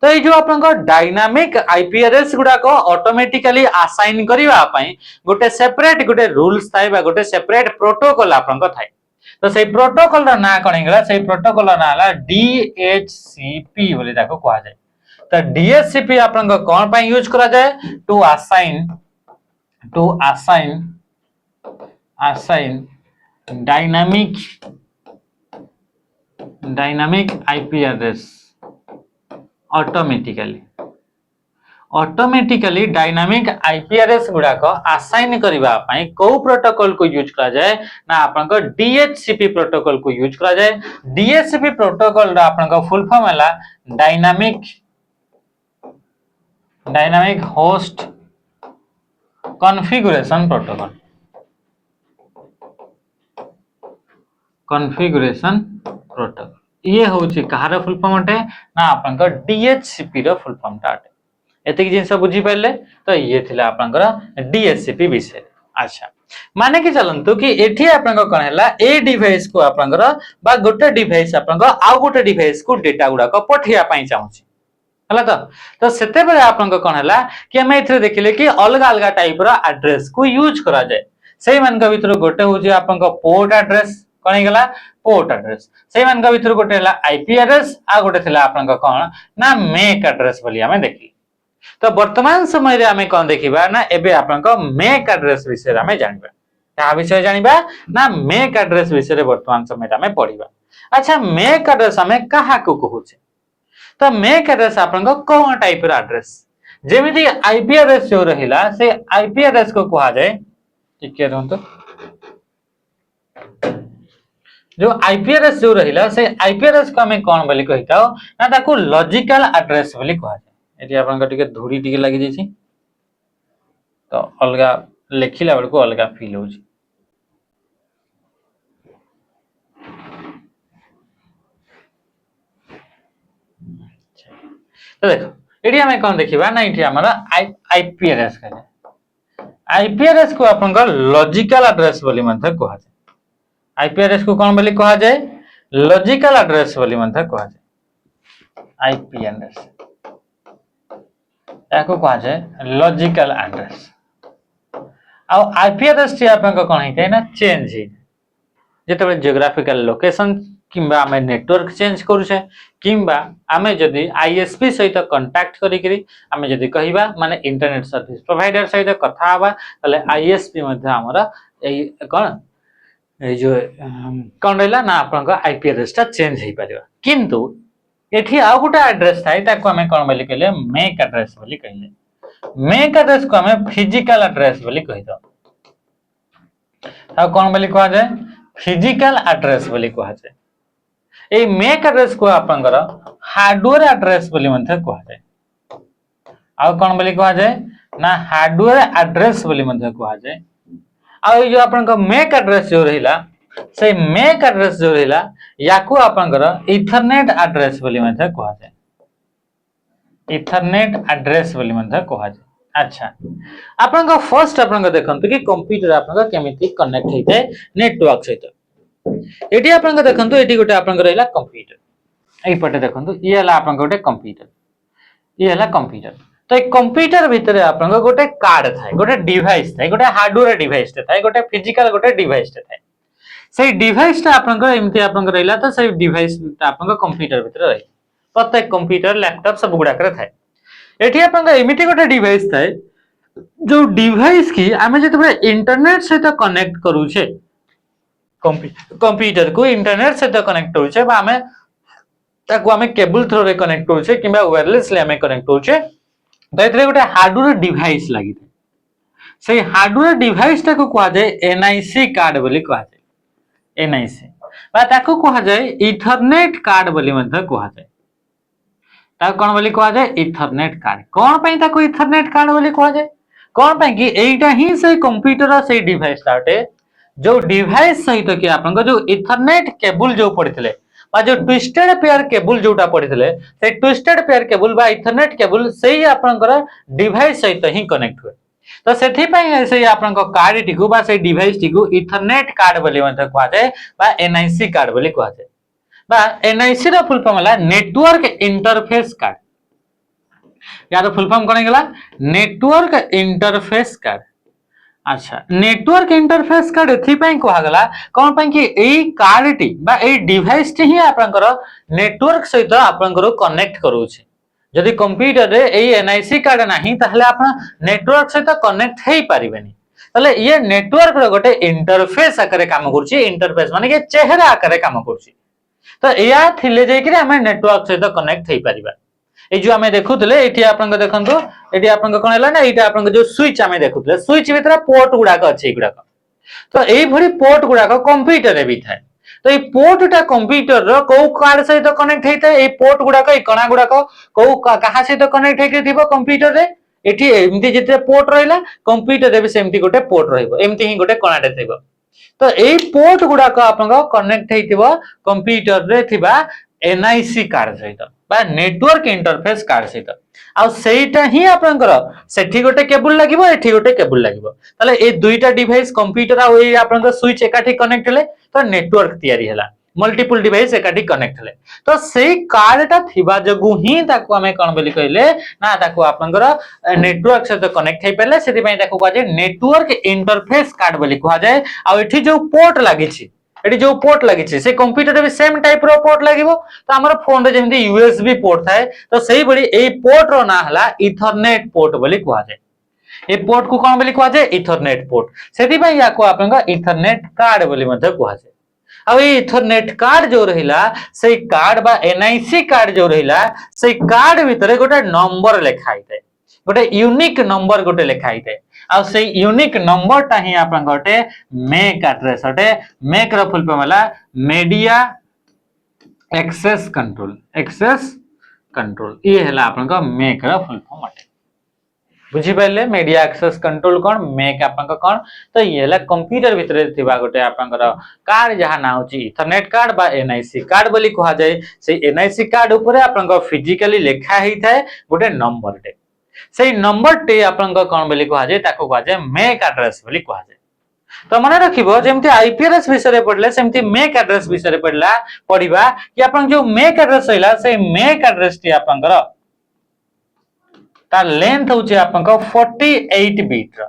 तो ये जो आपनकर डायनामिक आईपीआरएस गुडा को ऑटोमेटिकली असाइन करिवा पई गोटे सेपरेट गोटे रूल्स थाय बा गोटे सेपरेट प्रोटोकॉल आपनकर थाय तो से प्रोटोकॉल रा ना कोन गेला से प्रोटोकॉल रा ना हला डीएचसीपी बोली ताको कहा जाय तो डीएचसीपी आपनकर कोन पई यूज करा जाय to assign dynamic IP address automatically dynamic IP address गुडा को असाइन करिवा पई को प्रोटोकॉल को यूज करा जाय ना आपनका डीएचसीपी प्रोटोकॉल को यूज करा जाय डीएचसीपी प्रोटोकॉल रा आपनका फुल फॉर्म हला डायनामिक होस्ट कॉन्फ़िगरेशन प्रोटोकॉल ये होची कहार फुल फॉर्म अटे ना आपनका डीएचसीपी रो फुल फॉर्म टा एतिक जिंस बुझी पाइले तो ये थिला आपनकर डीएचसीपी विषय अच्छा माने कि चलंतु कि एठी आपनकर कोन हला ए डिवाइस को आपनकर बा गोटे डिवाइस आपनकर आ गोटे डिवाइस को डेटा गुडा को पठिया पई चाहूची हला तो सेते बेले आपनकर कोन हला कि हम एथरे देखिले कि अलग अलग टाइप रो एड्रेस को यूज करा जाय सेही मानका भीतर गोटे होची आपनकर पोर्ट एड्रेस कोन हेगला पोर्ट एड्रेस सेही मानका भीतर गोटे हला आईपी एड्रेस आ गोटे थिला आपनकर कोन ना मेक एड्रेस बोली हमें देखि तो वर्तमान समय रे हमें कोन देखिबा ना एबे आपनकर मेक एड्रेस विषय हमें जानिबा का विषय जानिबा ना मेक एड्रेस विषय रे वर्तमान समय रे हमें पढिबा अच्छा मेक एड्रेस हमें कहा को कहूचे तो मेक एड्रेस आपनकर कोन टाइप रो एड्रेस जेमिति आईपी एड्रेस जो रहिला से आईपी एड्रेस को कहा जाय ठीक है रहंतो जो आईपीआरएस जो रहिला से आईपीआरएस को हमें कौन बोली कहिताओ ना ताको लॉजिकल एड्रेस बोली कहा जाए। एटी आपन का टिके धूरी टिके लागि जेछि तो अलगा लेखिला बेलको अलगा फील होछि। तो देखो एटी हमें कौन देखिबा ना एटी हमरा आईपीआरएस कहले आईपीआरएस को आपन का लॉजिकल एड्रेस बोली मध्ये कहा जाए। आईपीआरएस को कौन बोली कहा जाए लॉजिकल एड्रेस बोली मध्ये कहा जाए। आईपीआरएस याको कहा जाए लॉजिकल एड्रेस आ आईपीआरएस टी आपन का कोन हिते ना चेंज हि जेतबे जियोग्राफिकल लोकेशन किंबा आमे नेटवर्क चेंज करू छे किंबा आमे जदी आईएसपी सहित कांटेक्ट करी करी आमे जदी कहिबा माने इंटरनेट सर्विस प्रोवाइडर सहित कथा हबा तले आईएसपी मध्ये हमरा ए कोन ए जो कोन रहला ना आपन का आईपीआरएस ता चेंज हे परिबा किंतु एठी आ गोटा एड्रेस थाई ताको हमें कोन बोली कहले मेक एड्रेस बोली कहले। मेक एड्रेस को हमें फिजिकल एड्रेस बोली कहि दो आ कोन बोली कहा जाय फिजिकल एड्रेस बोली कहा जाय। ए मेक एड्रेस को आपनकर हार्डवेयर एड्रेस बोली मध्ये कहा जाय। आ कोन बोली कहा जाय ना हार्डवेयर एड्रेस बोली मध्ये कहा जाय। आ जो आपनका मेक एड्रेस जो रहिला से मेक एड्रेस जो रहिला याकू आपनकर इथरनेट एड्रेस बोली मध्ये कहा जाय। इथरनेट एड्रेस बोली मध्ये कहा जाय। अच्छा आपनका फर्स्ट आपनका देखंतु कि कंप्यूटर आपनका केमिति कनेक्ट हेते नेटवर्क सहित। एटी आपनका देखंतु एटी गोटे आपनका रहिला कंप्यूटर एई पटे देखंतु ई हला आपनका गोटे कंप्यूटर ई हला कंप्यूटर। तो एक कंप्यूटर भितर आपनका गोटे कार्ड थाए गोटे डिवाइस थाए गोटे हार्डवेयर डिवाइस थाए गोटे फिजिकल गोटे डिवाइस थाए सेई डिवाइस ता आपनका एमति आपनका रहिला तो सेई डिवाइस आपनका कंप्यूटर भितर रहि प्रत्येक कंप्यूटर लैपटॉप सब गुडा करे थाए। एठी आपनका एमिति गोटे डिवाइस थाए जो डिवाइस की आमे जतबे इंटरनेट सहित कनेक्ट करू छे कंप्यूटर को इंटरनेट सहित कनेक्ट करू छे बा आमे ताको आमे केबल थ्रू रे कनेक्ट करू छे किबा वायरलेसली आमे कनेक्ट करू छे दैतरे गोटे हार्डवेयर डिवाइस लागि से हार्डवेयर डिवाइस ताको कहा जाय एनआईसी कार्ड बोली कहा जाय। एनआईसी बा ताको कहा जाय इथरनेट कार्ड बोली मध्ये कहा जाय। ताको कोन बोली कहा जाय इथरनेट कार्ड। कोन पई ताको इथरनेट कार्ड बोली कहा जाय कोन पई कि एइटा ही से कंप्यूटर से डिवाइस ताटे जो डिवाइस सहित कि आपन जो इथरनेट केबल जो पड़ितले बा जो ट्विस्टेड पेयर केबल जोटा पड़ितले से ट्विस्टेड पेयर केबल बा इथरनेट केबल सेही आपनकर डिवाइस सहित ही कनेक्ट हुए। तो सेथि पई से आपनक कार्ड टिकु बा से डिवाइस टिकु इथरनेट कार्ड बोली मध्ये कहा जाय बा एनआईसी कार्ड बोली कहा जाय बा एनआईसी रो फुल फॉर्म होला नेटवर्क इंटरफेस कार्ड। यार फुल फॉर्म कोन गेला नेटवर्क इंटरफेस कार्ड। अच्छा नेटवर्क इंटरफेस कार्ड एथि पई कहा गला कोन पई कि एई कार्ड टी बा एई डिवाइस टी ही आपनकर नेटवर्क सहित आपनकर कनेक्ट करू छे। जदि कंप्यूटर रे एई एनआईसी कार्ड नाही ताहले आपन नेटवर्क सहित कनेक्ट हेई परिबेनी ताले ये नेटवर्क रो गोटे इंटरफेस आकारे काम करूची। इंटरफेस माने कि चेहरा आकारे काम करूची। तो या थिले जे कि हमें नेटवर्क सहित कनेक्ट हेई परिबा। ए जो हमें देखुतले एठी आपन देखंतु एठी आपन कोन हला ना एटा आपन जो स्विच हमें देखुतले स्विच भीतर पोर्ट गुडा का अछि गुडा का तो एई भरी पोर्ट गुडा का कंप्यूटर रे भी थाए। तो ए पोर्ट टा कंप्यूटर रो को कार्ड सहित कनेक्ट हेते ए पोर्ट गुडा का ए कणा गुडा को कहा सहित कनेक्ट हेके थिबो कंप्यूटर रे एठी एमति जेते पोर्ट रहिला कंप्यूटर रे भी सेमति गोटे पोर्ट रहिबो एमति ही गोटे कणाटे थिबो। तो ए पोर्ट गुडा का आपन कनेक्ट हेतिबो कंप्यूटर रे थिबा एनआईसी कार्ड सहित बा नेटवर्क इंटरफेस कार्ड सहित आ सेटा ही आपनकर सेठी गोटे केबल लागिबो एठी गोटे केबल लागिबो ताले ए दुईटा डिवाइस कंप्यूटर आ ए आपनकर स्विच एकाठी कनेक्ट हेले तो नेटवर्क तयारी हैला मल्टीपल डिवाइस एकाठी कनेक्ट हेले तो सेई कार्डटा थिबा जगु ही ताको हमें कोन बोली कहले ना ताको आपनकर नेटवर्क से कनेक्ट हे पले सेति पई ताको कहा जाय नेटवर्क इंटरफेस कार्ड बोली कहा जाय। आ एठी जो पोर्ट लागि छि एटी जो पोर्ट लागि छि से कंप्यूटर रे भी सेम टाइप रो पोर्ट लागिबो तो हमर फोन रे जेमि यूएसबी पोर्ट थाए तो सेही बडी एई पोर्ट रो ना हला इथरनेट पोर्ट बोली कहा जाय। ए पोर्ट को कोन बोली कहा जाय इथरनेट पोर्ट सेति पई याको आपनका इथरनेट कार्ड बोली मध्ये कहा जाय। अब ए इथरनेट कार्ड जो रहिला से कार्ड बा एनआईसी कार्ड जो रहिला से कार्ड भीतर गोटे नंबर लेखा आइते गोटे यूनिक नंबर गोटे लिखाई थाए आ से यूनिक नंबर टा ही आपन गोटे मेक एड्रेस अटे मेक रो फुल फॉर्म होला मीडिया एक्सेस कंट्रोल ये हला आपन को मेक रो फुल फॉर्म अटे बुझी पाइले मीडिया एक्सेस कंट्रोल कोन मेक आपन को कोन तो ये हला कंप्यूटर भितरे थिबा गोटे आपन को कार्ड जहा ना होची इथरनेट कार्ड बा एनआईसी कार्ड बोली कहा जाय से एनआईसी कार्ड ऊपर आपन को फिजिकली लिखा ही थाए गोटे नंबर टे से नंबर टे आपन को कोन बोली कहा जाय ताको कहा जाय मेक एड्रेस बोली कहा जाय तो मन रखिबो जेमति आईपीआरएस विषय रे पढले सेमति मेक एड्रेस विषय रे पढिबा कि आपन जो मेक एड्रेस होइला से मेक एड्रेस टी आपन को तार लेंथ होची आपन को 48 बिट रो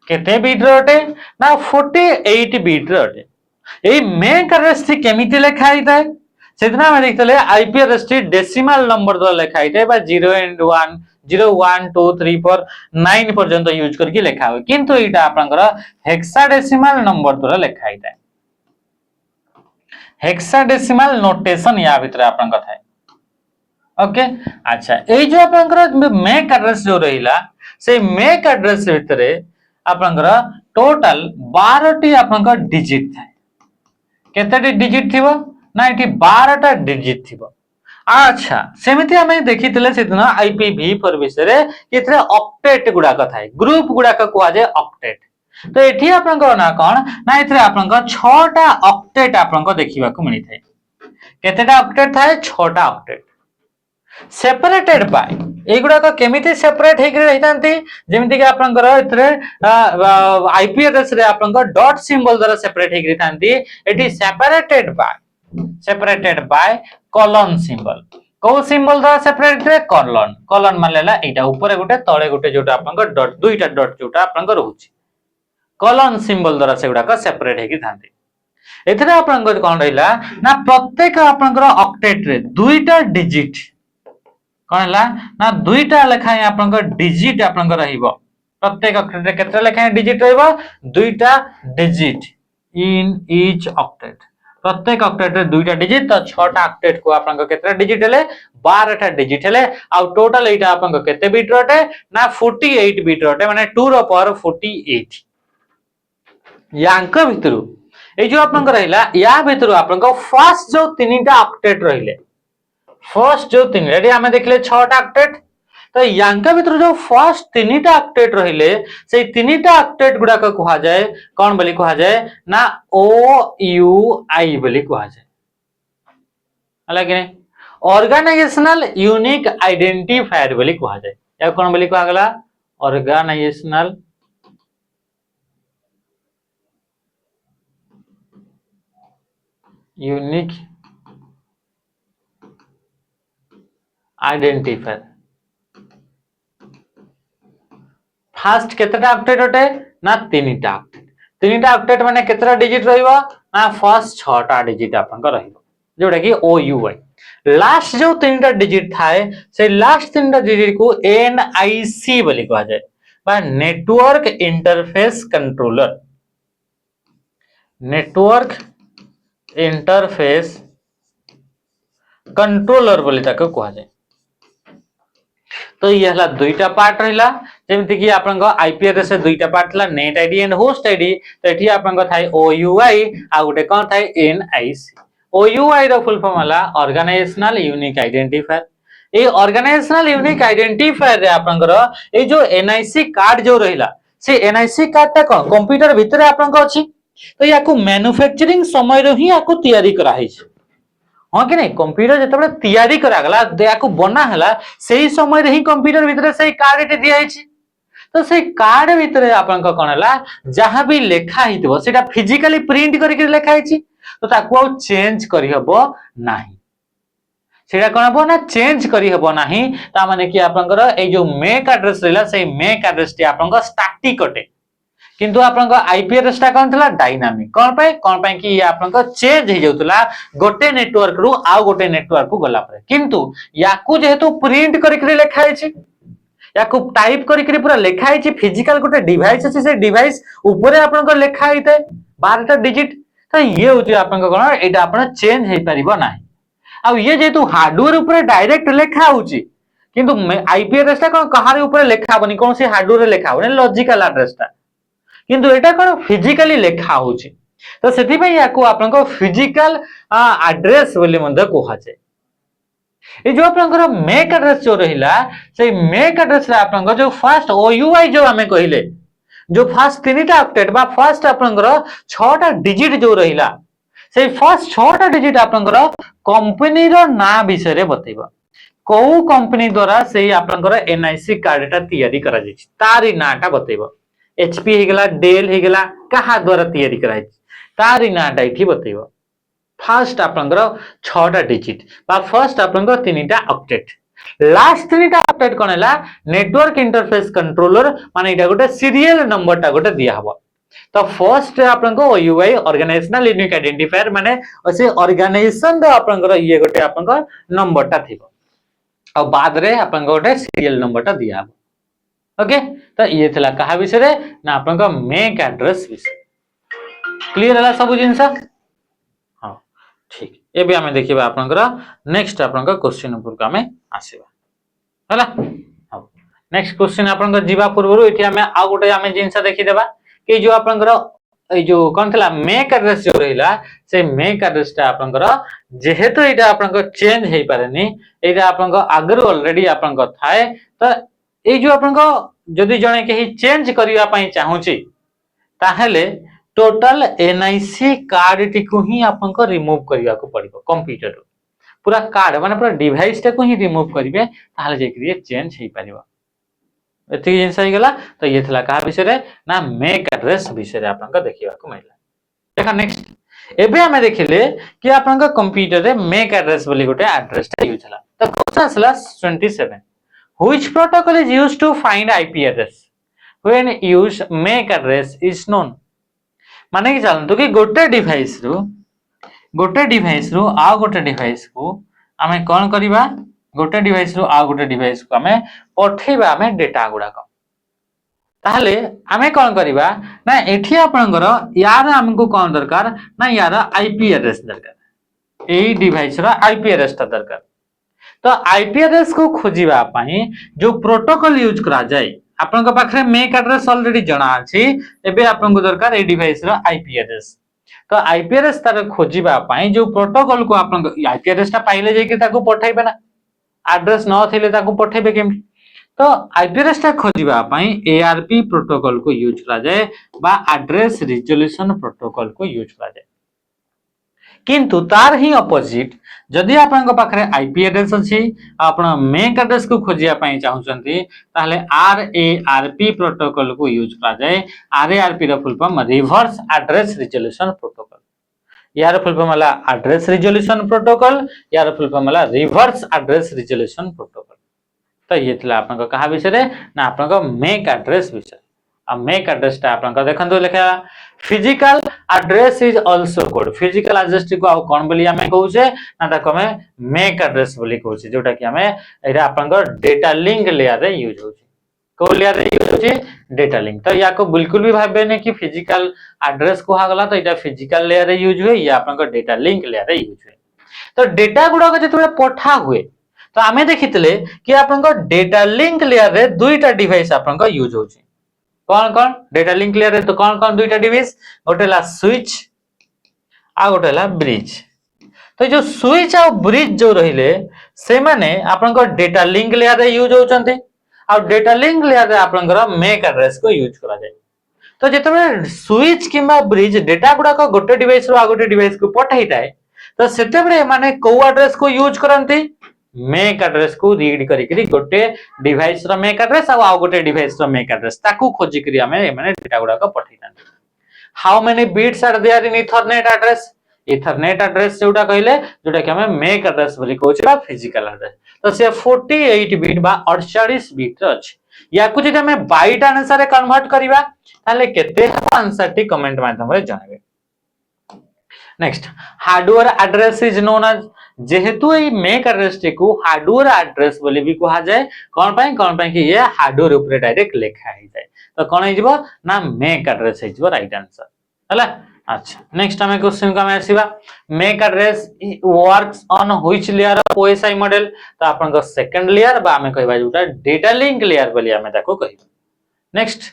केते बिट रो अटे ना 48 बिट रो अटे एई मेक एड्रेस टी केमिति लिखाई थाए सेदिना हम देखतले आईपीआरएस टी डेसिमल नंबर द्वारा लिखाई थाए बा 0 and 1 0 1 2 3 4 9 पर्यंत यूज करके लिखा हो किंतु एटा आपनकर हेक्साडेसिमल नंबर द्वारा लिखाई थाए हेक्साडेसिमल नोटेशन या भीतर आपनकर थाए ओके अच्छा ए जो आपनकर मेक एड्रेस जो रहिला से मेक एड्रेस भीतर आपनकर टोटल 12 टी आपनकर डिजिट थाए केते डिजिट थिबो ना एठी 12 टा डिजिट थिबो अच्छा सेमिति हमें देखिथिले सेदिन IPv4 विषय रे एथरे ऑक्टेट गुडा का थाए ग्रुप गुडा का कुआ जाय ऑक्टेट तो एठी आपनकर ना कोन ना एथरे आपनकर 6 टा ऑक्टेट आपनकर देखिबा को मिली थाए केतेटा ऑक्टेट थाए 6 टा ऑक्टेट सेपरेटेड बाय एगुडा का केमिति सेपरेट हे रही थांती जेमिति कि आपनकर एथरे आईपी एड्रेस रे आपनकर डॉट सिंबल द्वारा सेपरेट हे रही थांती एठी सेपरेटेड बाय कॉलन सिंबल को सिंबल द्वारा सेपरेट करे कॉलन मानेला एटा ऊपर गोटे तळे गोटे जोटा आपनकर डॉट दुईटा डॉट जोटा आपनकर होची कॉलन सिंबल द्वारा सेगुडा का सेपरेट हे थांती एथरे आपनकर कोन रहिला ना प्रत्येक आपनकर ऑक्टेट रे दुईटा डिजिट कोन हला ना दुईटा लेखाय आपनकर डिजिट आपनकर रहिबो प्रत्येक ऑक्टेट रे केतरा लेखाय डिजिट रहिबो दुईटा डिजिट इन ईच ऑक्टेट प्रत्येक ऑक्टेट रे दुईटा डिजिट तो 6 टा ऑक्टेट को आपनकर केतरा डिजिट हेले 12 टा डिजिट हेले आ टोटल एटा आपनकर केते बिट रटे ना 48 बिट रटे माने 2 रो पावर 48 यांक भितरु ए जो आपनकर रहिला या भितरु आपनकर फर्स्ट जो तीनटा ऑक्टेट रहिले फर्स्ट जो तीन रेडी हमें देखले 6 टा ऑक्टेट तो यांका भितर जो फर्स्ट तीनटा ऑक्टेट रहिले से तीनटा ऑक्टेट गुडा को कहा जाए कोन बोली कहा जाए ना OUI बोली कहा जाए अलग ने ऑर्गेनाइजेशनल यूनिक आइडेंटिफायर बोली कहा जाए या कोन बोली कहा गला ऑर्गेनाइजेशनल यूनिक आइडेंटिफायर फास्ट केतेटा ऑक्टेट होटे ना तीनटा ऑक्टेट माने केतेटा डिजिट रहइबो ना फर्स्ट 6 टा डिजिट आपन को रहइबो जोटा कि OUI लास्ट जो तीनटा डिजिट थाए से लास्ट तीनटा डिजिट को NIC बोली कहा जाए बा नेटवर्क इंटरफेस कंट्रोलर बोली ताको कहा जाए तो ये हला दुईटा पार्ट रहिला जेमति कि आपन को आईपी एड्रेस से दुईटा पार्ट हला net ID and host ID तो एठी आपन को थाई OUI आ गुटे कोन थाई NIC OUI रो फुल फॉर्म हला ऑर्गेनाइजेशनल यूनिक आइडेंटिफायर ए ऑर्गेनाइजेशनल यूनिक आइडेंटिफायर रे आपन को ए जो NIC कार्ड जो रहिला से NIC कार्ड ता को कंप्यूटर भितर आपन को अछि तो याकू मैन्युफैक्चरिंग समय रो ही याकू तैयारी करा है हाँ कि नहीं कंप्यूटर जतबे तैयारी करा गला याकू बना हला सेही समय रे ही कंप्यूटर भितर से कार्ड एटे दिया है तो से कार्ड भितर आपन को कोन हला जहां भी लेखा हितबो सेटा फिजिकली प्रिंट करके लेखा है तो ताकू आ चेंज करि हबो नाही सेटा कोन हबो ना चेंज करि हबो नाही ता माने कि आपन को ए जो मेक एड्रेस रहला से मेक एड्रेस टी आपन को स्टैटिक कटे किंतु आपन को आईपी एड्रेस टा कोन थला डायनामिक कोन पे कि आपन को चेंज हे जाउतला गोटे नेटवर्क रु आ गोटे नेटवर्क को गला पर किंतु याकू जेहेतु प्रिंट करिकरी लेखा है याकू टाइप करिकरी पूरा लेखा है फिजिकल गोटे डिवाइस अछि से डिवाइस ऊपर आपन को लेखा हिते 12 टा डिजिट तो ये होची आपन को कोन एटा आपन चेंज हे परिबो नाही आ ये जेहेतु हार्डवेयर ऊपर डायरेक्ट लेखा होची किंतु आईपी एड्रेस टा कोन कहार ऊपर लेखा होबनी कोन से हार्डवेयर रे लेखा होबनी लॉजिकल एड्रेस टा किंतु एटा कोन फिजिकली लेखा होची तो सेति पई याकू आपन को फिजिकल एड्रेस बोली मंद कोहा जाय ए जो आपनकर मेक एड्रेस जो रहिला से मेक एड्रेस रे आपनकर जो फर्स्ट ओयूआई जो हमें कहिले जो फर्स्ट तीनटा ऑक्टेट बा फर्स्ट आपनकर 6टा डिजिट जो रहिला से फर्स्ट 6टा डिजिट आपनकर कंपनी रो ना विषय रे बतैबा को कंपनी द्वारा से आपनकर एनआईसी कार्डटा तयारी करा जाय तारी नाटा बतैबा एचपी हेगला डेल हेगला कहा द्वारा तयारी करा जाय तारी नाटा इठी बतैबा फर्स्ट आपनकर 6टा डिजिट बा फर्स्ट आपनकर तीनटा ऑक्टेट लास्ट तीनटा ऑक्टेट कोनला नेटवर्क इंटरफेस कंट्रोलर माने इटा गोटे सीरियल नंबर टा गोटे दिया हबो तो फर्स्ट आपनको ओयूआई ऑर्गेनाइजेशनल यूनिक आइडेंटिफायर माने असे ऑर्गेनाइजेशन द आपनकर ये गोटे आपनकर नंबर टा थिबो आ बाद रे आपनकर गोटे सीरियल नंबर टा दिया हबो ओके तो ये थला कहा विषय रे ना आपनकर मेक एड्रेस विषय क्लियर हला सब जिंस हां ठीक एबे हमें देखिबा आपनकर नेक्स्ट आपनकर क्वेश्चन ऊपर का हमें आसीबा हला हां नेक्स्ट क्वेश्चन आपनकर जीवा पूर्व एठी हमें आ गोटे हमें जिंस देखि देबा कि जो आपनकर ए जो कोन थला मेक एड्रेस जो रहिला से मेक एड्रेस ता आपनकर जेहेतु एटा आपनकर चेंज हेई पारेनी एटा आपनकर आगर ऑलरेडी आपनकर थाए तो ए जो आपनकर जदी जणे केही चेंज करिया पई चाहूची ताहेले टोटल एनआईसी कार्ड टी को ही आपनकर रिमूव करिया को पड़िबो कंप्यूटर पूरा कार्ड माने पूरा डिवाइस टा को ही रिमूव करिवे ताहले जे क्रिए चेंज हेई पारिबो एति जिंस हे गेला तो ये थला का विषय रे ना मेक एड्रेस विषय रे आपन का देखिबा को मिलला देखा नेक्स्ट एबे हमें देखिले कि आपन का कंप्यूटर रे मेक एड्रेस बोली गोटे एड्रेस टा यूज हला तो क्वेश्चन असला 27 which protocol is used to find IP address when use MAC address is known माने कि जानतो कि गोटे डिवाइस रु आ गोटे डिवाइस को हमें कोन करबा गोटे डिवाइस रु आ गोटे डिवाइस को हमें पठेबा हमें डेटा गुडा को ताहले हमें कोन करबा ना एठी आपनकर यार हमको कोन दरकार ना यार आईपी एड्रेस दरकार एई डिवाइस रा आईपी एड्रेस ता दरकार तो आईपी एड्रेस को खोजिबा पई जो प्रोटोकॉल यूज करा जाय आपनका पाखरे मेक एड्रेस ऑलरेडी जणा अछि एबे आपनको दरकार ए डिवाइस रा आईपी एड्रेस तो आईपी एड्रेस तार खोजिबा पई जो प्रोटोकॉल को आपन आईपी एड्रेस ता पाइले जे कि ताको पठाइबे ना एड्रेस न थिले ताको पठेबे केम तो आईपी एड्रेस ता खोजिबा पई एआरपी प्रोटोकॉल को यूज करा जाय बा एड्रेस रिजोल्यूशन प्रोटोकॉल को यूज करा जाय किंतु तार ही ऑपोजिट जदि आपन पाखरे आईपी एड्रेस अछि आपण मेक एड्रेस को खोजिया पई चाहुचंती ताहले आरएआरपी प्रोटोकॉल को यूज करा जाय आरएआरपी रो full form reverse address resolution protocol यार फुल फॉर्म वाला एड्रेस रिजोल्यूशन प्रोटोकॉल यार फुल फॉर्म वाला रिवर्स एड्रेस रिजोल्यूशन प्रोटोकॉल तो ये थला आपन को कहा विषय रे ना आपन को मेक एड्रेस विषय आ मेक एड्रेस ता आपन को देखंतो लेखा physical address is also code physical address को आ कोन बोली हमें कहू छे ना ताको हमें मेक एड्रेस बोली कहू छे जोटा कि हमें एरा आपन को डेटा लिंक लेयर रे यूज हो छे को लेयर रे यूज हो छे डेटा लिंक तो या को बिल्कुल भी भाबे ने कि फिजिकल एड्रेस को हा गला तो एटा फिजिकल लेयर रे यूज होय या आपन को डेटा लिंक लेयर रे यूज होय तो डेटा गुडा को जतबे पठा हुए तो हमें देखितले कि आपन को डेटा लिंक लेयर रे दुईटा डिवाइस आपन को यूज हो छे कौन कौन डेटा लिंक लेयर रे तो कौन कौन दुईटा डिवाइस गोटेला स्विच आ गोटेला ब्रिज तो जो स्विच आ ब्रिज जो रहिले से माने आपन को डेटा लिंक लेयर रे यूज होचंते आ डेटा लिंक लेयर रे आपन को मेक एड्रेस को यूज करा जाय तो जेतबे स्विच किबा ब्रिज डेटा गुडा को गोटे डिवाइस रो आ गोटे डिवाइस को पठाई थाए तो सेतेबे माने को एड्रेस को यूज करंती मेक एड्रेस को रीड करी करी गोटे डिवाइस रो मेक एड्रेस आ गोटे डिवाइस रो मेक एड्रेस ताकू खोजी करी हमें माने डेटा गुडा को पठाई थान how many bits are there in Ethernet address जोटा कहले जोटा कि हमें मेक एड्रेस बोली कहू छे बा फिजिकल एड्रेस तो से 48 बिट बा 48 बिट रो अछि या कुछ जदि हमें बाइट अनुसार कन्वर्ट करिवा ताले केते आंसर टी कमेंट माध्यम रे जणाबे next hardware address is known as जेहेतु ए मेक एड्रेस टी को हार्डवेयर एड्रेस बोली भी कहा जाय कोन पई कि ये हार्डवेयर ऊपर डायरेक्ट लिखा है जाय तो कोन हे जिवो ना मेक एड्रेस हे जिवो राइट आंसर हला अच्छा नेक्स्ट आम क्वेश्चन को आसीबा MAC address works on which layer of OSI model तो आपन सेकंड लेयर बा आमे कहबा जोटा डेटा लिंक लेयर बोली आमे ताको कहबा next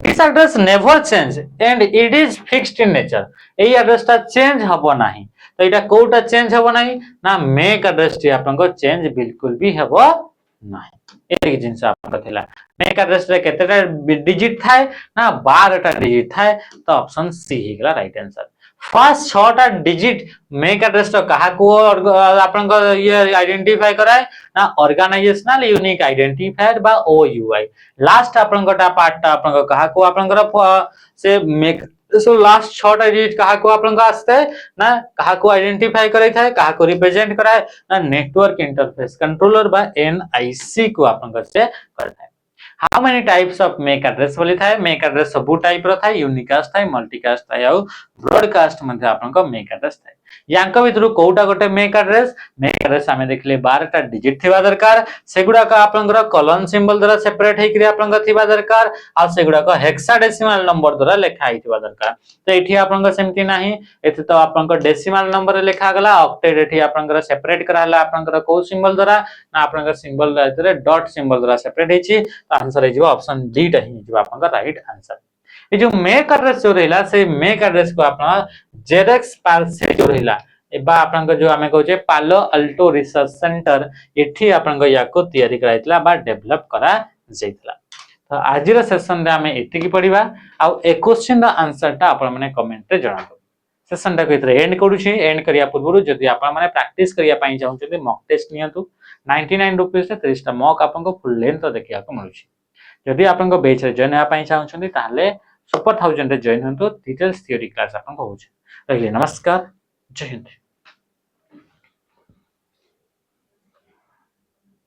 this address never change and it is fixed in nature AE address ता चेंज हबो नाही तो एटा कोटा चेंज हबो नाही ना मेक एड्रेस टी आपन चेंज बिल्कुल भी हबो नाही एक जिंस आपन थिला मेक एड्रेस रे केतेटा डिजिट थाए ना 12 टा डिजिट थाए तो ऑप्शन सी ही गला राइट आंसर फर्स्ट 6 टा डिजिट मेक एड्रेस तो कहा को आपन ये आइडेंटिफाई कराए ना ऑर्गेनाइजेशनल यूनिक आइडेंटिफायर बा ओयूआई लास्ट आपन गोटा पार्ट टा आपन कहा को आपन से मेक सो लास्ट 6 टा डिजिट कहा को आपन आस्ते ना कहा को आइडेंटिफाई कराई थाए कहा को रिप्रेजेंट कराए ना नेटवर्क इंटरफेस कंट्रोलर बा एनआईसी को आपन से करथाय how many types of MAC address बोली थाए मेक एड्रेस सब टाइप रो थाए यूनिकास्ट थाए मल्टीकास्ट थाए आ ब्रॉडकास्ट मध्ये आपन मेक एड्रेस थाए यांक भितरु कोटा गोटे मेक एड्रेस आमे देखले 12 टा डिजिट थिबा दरकार सेगुडा का आपनकर कॉलन सिंबल द्वारा सेपरेट हे करी आपनकर थिबा दरकार आ सेगुडा का हेक्साडेसिमल नंबर द्वारा लेखा हिथिबा दरकार तो एठी आपनकर सेमति नाही एथे तो आपनकर डेसिमल नंबर लेखा गला ऑक्टेट एठी आपनकर सेपरेट कराला आपनकर को सिंबल द्वारा ना आपनकर सिंबल रे डॉट सिंबल द्वारा सेपरेट हेची तो आंसर हे ऑप्शन डी टा ही जो आपनकर राइट आंसर ये जो मेक एड्रेस जो रहला से मेक एड्रेस को आपन जेरेक्स पार्से जो रहला एबा आपन जो हमें कहूचे पालो अल्टो रिसर्च सेंटर एठी आपन याको तयारी कराइतला बा डेवलप करा जैतला तो आज रो सेशन रे हमें एति की पढिबा आ ए क्वेश्चन रो आंसर टा आपन माने कमेंट रे जणाबो सेशन टा को एंड करूची एंड करिया पूर्व जदि आपन माने प्रैक्टिस करिया पई चाहउछथि मॉक टेस्ट नियंतु 99 रुपीस से 30 टा मॉक आपन को फुल लेंथ देखिया को मिलुची जदि आपन को बैच रे जॉइन आ पई चाहउछथि ताले सुपर 1000 रे जॉइन हंतो डिटेल्स थ्योरी क्लास आपन को होछ रहिले नमस्कार जय हिंद।